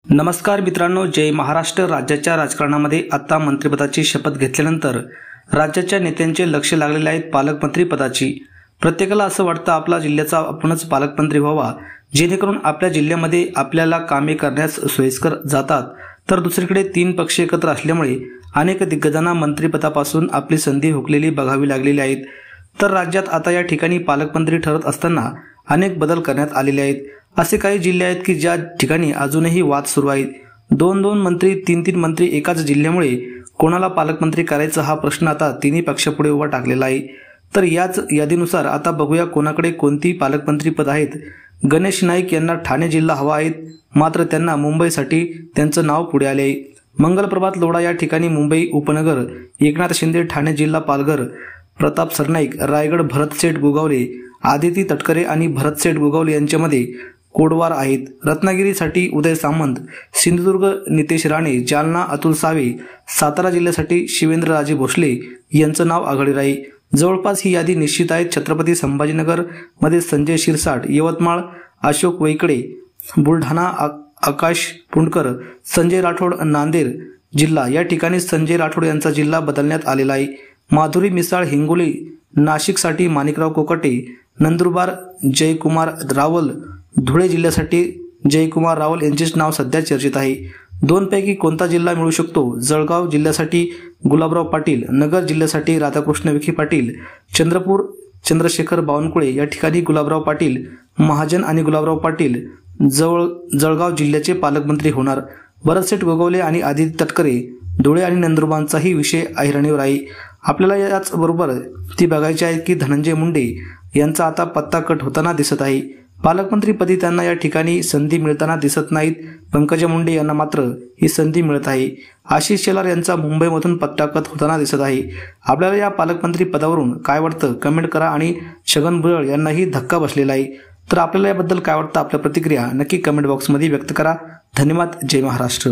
नमस्कार मित्रांनो, जय महाराष्ट्र। राज्याच्या राजकारणामध्ये आता मंत्रिपदाची शपथ घेतल्यानंतर राज्याच्या नेत्यांचे लक्ष लागलेले आहेत पालकमंत्री पदाची। प्रत्येकाला असं वाटतं आपला जिल्ह्याचा आपणच पालकमंत्री व्हावा, जेणेकरून आपल्या जिल्ह्यामध्ये आपल्याला कामे करण्यास सोयीस्कर जातात। तर दुसरीकडे तीन पक्ष एकत्र असल्यामुळे अनेक दिग्गजांना मंत्रिपदापासून आपली संधी हुकलेली बघावी लागलेली आहेत। तर राज्यात आता या ठिकाणी पालकमंत्री ठरत असताना अनेक बदल करण्यात आलेले आहेत। असे काही जिल्हे आहेत की ज्या ठिकाणी अजूनही वाद सुरू आहेत। दोन मंत्री, तीन मंत्री एकाच जिल्ह्यामुळे कोणाला पालकमंत्री करायचा हा प्रश्न आता तिन्ही पक्षापुढे उभा टाकलेला आहे। तर याच यादीनुसार आता बघूया कोणाकडे कोणती पालकमंत्री पद आहेत। गणेश नाईक यांना ठाणे जिल्हा हवा आहे, मात्र त्यांना मुंबईसाठी त्यांचं नाव पुढे आले आहे। मंगलप्रभात लोढा या ठिकाणी मुंबई उपनगर, एकनाथ शिंदे ठाणे जिल्हा पालघर, प्रताप सरनाईक रायगड, भरतसेठ गोगावले, आदिती तटकरे आणि भरतसेठ गोगावले यांच्यामध्ये कोडवार आहेत। रत्नागिरीसाठी उदय सामंत, सिंधुदुर्ग नितेश राणे, जालना अतुल सावे, सातारा जिल्ह्यासाठी शिवेंद्रराजे भोसले यांचं नाव आघाडीवर आहे। जवळपास ही यादी निश्चित आहे। छत्रपती संभाजीनगर मध्ये संजय शिरसाट, यवतमाळ अशोक वैकडे, बुलढाणा आकाश पुंडकर, संजय राठोड, नांदेड जिल्हा या ठिकाणी संजय राठोड यांचा जिल्हा बदलण्यात आलेला आहे। माधुरी मिसाळ हिंगोली, नाशिकसाठी माणिकराव कोकाटे, नंदुरबार जयकुमार रावल, धुळे जिल्ह्यासाठी जयकुमार रावल यांचेच नाव सध्या चर्चेत आहे। दोनपैकी कोणता जिल्हा मिळू शकतो? जळगाव जिल्ह्यासाठी गुलाबराव पाटील, नगर जिल्ह्यासाठी राधाकृष्ण विखे पाटील, चंद्रपूर चंद्रशेखर बावनकुळे या ठिकाणी गुलाबराव पाटील, महाजन आणि गुलाबराव पाटील जळगाव जिल्ह्याचे पालकमंत्री होणार। भरतसेठ गोगावले आणि आदिती तटकरे धुळे आणि नंदुरबारचाही विषय ऐरणीवर आहे। आपल्याला याच बरोबर ती बघायची आहे की धनंजय मुंडे यांचा आता पत्ता कट होताना दिसत आहे। पालकमंत्रीपदी त्यांना या ठिकाणी संधी मिळताना दिसत नाहीत। पंकजा मुंडे यांना मात्र ही संधी मिळत आहे। आशिष शेलार यांचा मुंबईमधून पत्ता कट होताना दिसत आहे। आपल्याला या पालकमंत्री पदावरून काय वाटतं कमेंट करा आणि छगन भुजबळ यांनाही धक्का बसलेला आहे। तर आपल्याला याबद्दल काय वाटतं, आपल्या प्रतिक्रिया नक्की कमेंट बॉक्समध्ये व्यक्त करा। धन्यवाद। जय महाराष्ट्र।